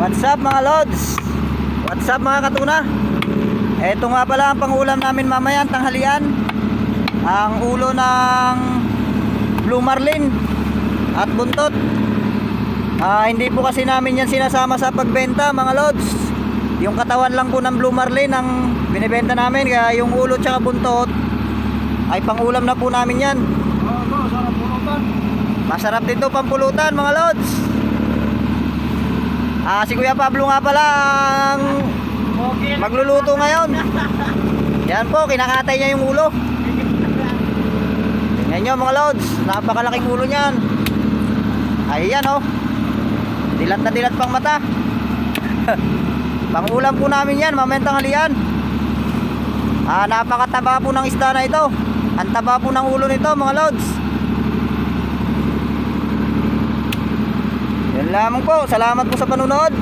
What's up mga lods? What's up mga katuna? Ito nga pala ang pangulam namin mamaya tanghalian. Ang ulo ng Blue Marlin at buntot. Hindi po kasi namin yan sinasama sa pagbenta mga lods. Yung katawan lang po ng Blue Marlin ang binibenta namin. Kaya yung ulo tsaka buntot ay pangulam na po namin yan. Sarap pulutan. Masarap din to pampulutan mga lods. Si Kuya Pablo nga pala ang magluluto ngayon. Yan po, kinakatay niya yung ulo. Tingnan nyo mga lods, napakalaking ulo niyan. Ayan oh, dilat na dilat pang mata. Pangulam po namin yan, mamayang tanghalian. Napakataba po ng isda na ito. Ang taba po ng ulo nito mga lods. Yan lamang po, salamat po sa panunod.